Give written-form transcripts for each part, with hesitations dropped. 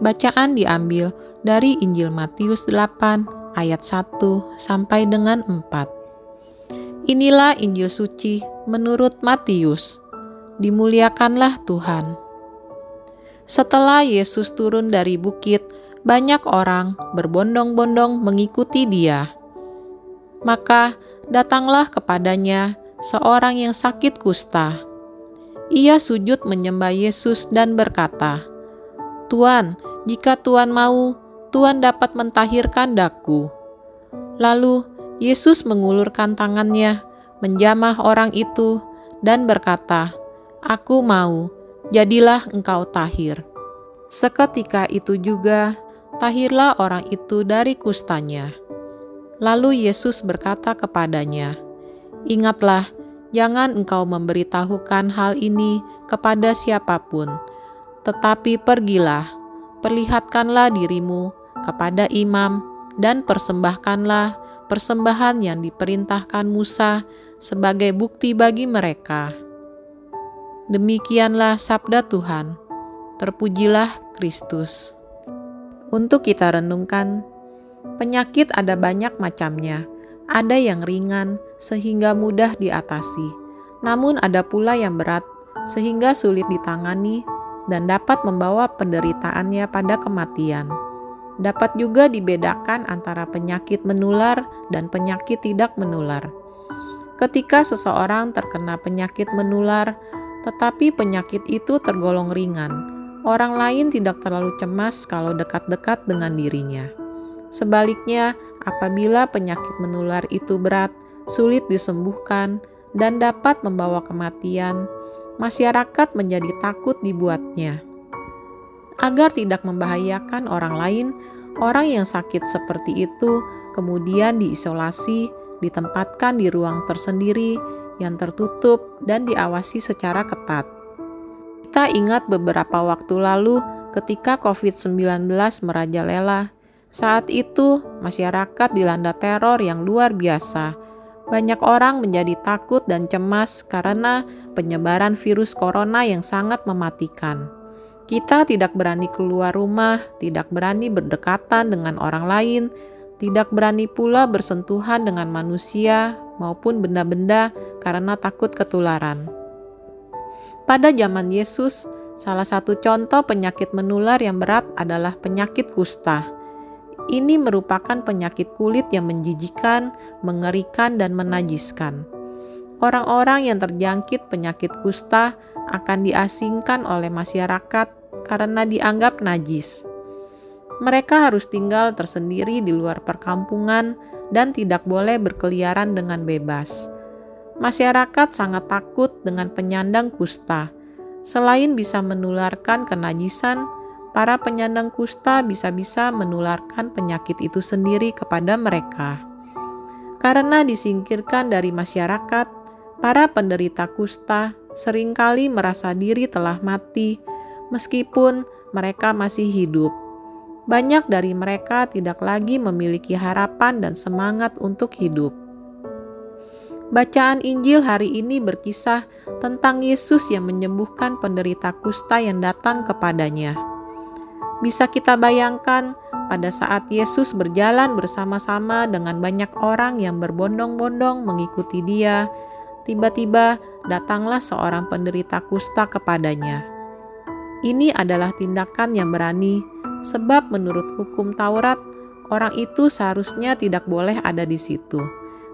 Bacaan diambil dari Injil Matius 8 ayat 1 sampai dengan 4. Inilah Injil suci menurut Matius. Dimuliakanlah Tuhan. Setelah Yesus turun dari bukit, banyak orang berbondong-bondong mengikuti Dia. Maka datanglah kepadanya seorang yang sakit kusta. Ia sujud menyembah Yesus dan berkata, "Tuan, jika Tuan mau, Tuan dapat mentahirkan daku." Lalu Yesus mengulurkan tangannya, menjamah orang itu, dan berkata, "Aku mau, jadilah engkau tahir." Seketika itu juga, tahirlah orang itu dari kustanya. Lalu Yesus berkata kepadanya, "Ingatlah, jangan engkau memberitahukan hal ini kepada siapapun, tetapi pergilah, perlihatkanlah dirimu kepada imam, dan persembahkanlah persembahan yang diperintahkan Musa sebagai bukti bagi mereka." Demikianlah sabda Tuhan. Terpujilah Kristus. Untuk kita renungkan, penyakit ada banyak macamnya. Ada yang ringan sehingga mudah diatasi, namun ada pula yang berat sehingga sulit ditangani dan dapat membawa penderitaannya pada kematian. Dapat juga dibedakan antara penyakit menular dan penyakit tidak menular. Ketika seseorang terkena penyakit menular, tetapi penyakit itu tergolong ringan, orang lain tidak terlalu cemas kalau dekat-dekat dengan dirinya. Sebaliknya, apabila penyakit menular itu berat, sulit disembuhkan, dan dapat membawa kematian, masyarakat menjadi takut dibuatnya. Agar tidak membahayakan orang lain, orang yang sakit seperti itu kemudian diisolasi, ditempatkan di ruang tersendiri yang tertutup dan diawasi secara ketat. Kita ingat beberapa waktu lalu ketika COVID-19 merajalela. Saat itu, masyarakat dilanda teror yang luar biasa. Banyak orang menjadi takut dan cemas karena penyebaran virus corona yang sangat mematikan. Kita tidak berani keluar rumah, tidak berani berdekatan dengan orang lain, tidak berani pula bersentuhan dengan manusia maupun benda-benda karena takut ketularan. Pada zaman Yesus, salah satu contoh penyakit menular yang berat adalah penyakit kusta. Ini merupakan penyakit kulit yang menjijikan, mengerikan, dan menajiskan. Orang-orang yang terjangkit penyakit kusta akan diasingkan oleh masyarakat karena dianggap najis. Mereka harus tinggal tersendiri di luar perkampungan dan tidak boleh berkeliaran dengan bebas. Masyarakat sangat takut dengan penyandang kusta. Selain bisa menularkan kenajisan, para penyandang kusta bisa-bisa menularkan penyakit itu sendiri kepada mereka. Karena disingkirkan dari masyarakat, para penderita kusta seringkali merasa diri telah mati, meskipun mereka masih hidup. Banyak dari mereka tidak lagi memiliki harapan dan semangat untuk hidup. Bacaan Injil hari ini berkisah tentang Yesus yang menyembuhkan penderita kusta yang datang kepadanya. Bisa kita bayangkan pada saat Yesus berjalan bersama-sama dengan banyak orang yang berbondong-bondong mengikuti Dia, tiba-tiba datanglah seorang penderita kusta kepadanya. Ini adalah tindakan yang berani, sebab menurut hukum Taurat, orang itu seharusnya tidak boleh ada di situ.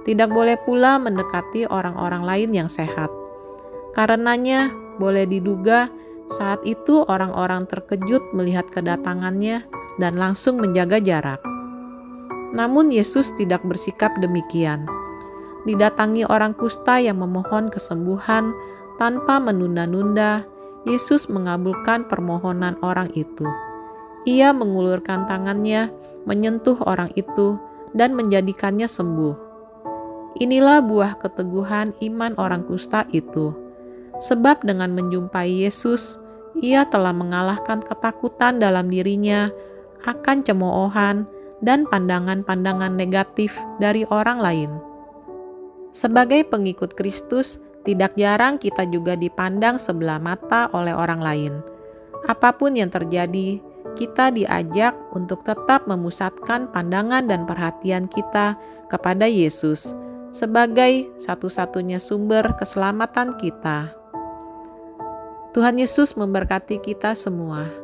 Tidak boleh pula mendekati orang-orang lain yang sehat. Karenanya, boleh diduga saat itu orang-orang terkejut melihat kedatangannya dan langsung menjaga jarak. Namun Yesus tidak bersikap demikian. Didatangi orang kusta yang memohon kesembuhan tanpa menunda-nunda, Yesus mengabulkan permohonan orang itu. Ia mengulurkan tangannya, menyentuh orang itu, dan menjadikannya sembuh. Inilah buah keteguhan iman orang kusta itu. Sebab dengan menjumpai Yesus, ia telah mengalahkan ketakutan dalam dirinya akan cemoohan dan pandangan-pandangan negatif dari orang lain. Sebagai pengikut Kristus, tidak jarang kita juga dipandang sebelah mata oleh orang lain. Apapun yang terjadi, kita diajak untuk tetap memusatkan pandangan dan perhatian kita kepada Yesus sebagai satu-satunya sumber keselamatan kita. Tuhan Yesus memberkati kita semua.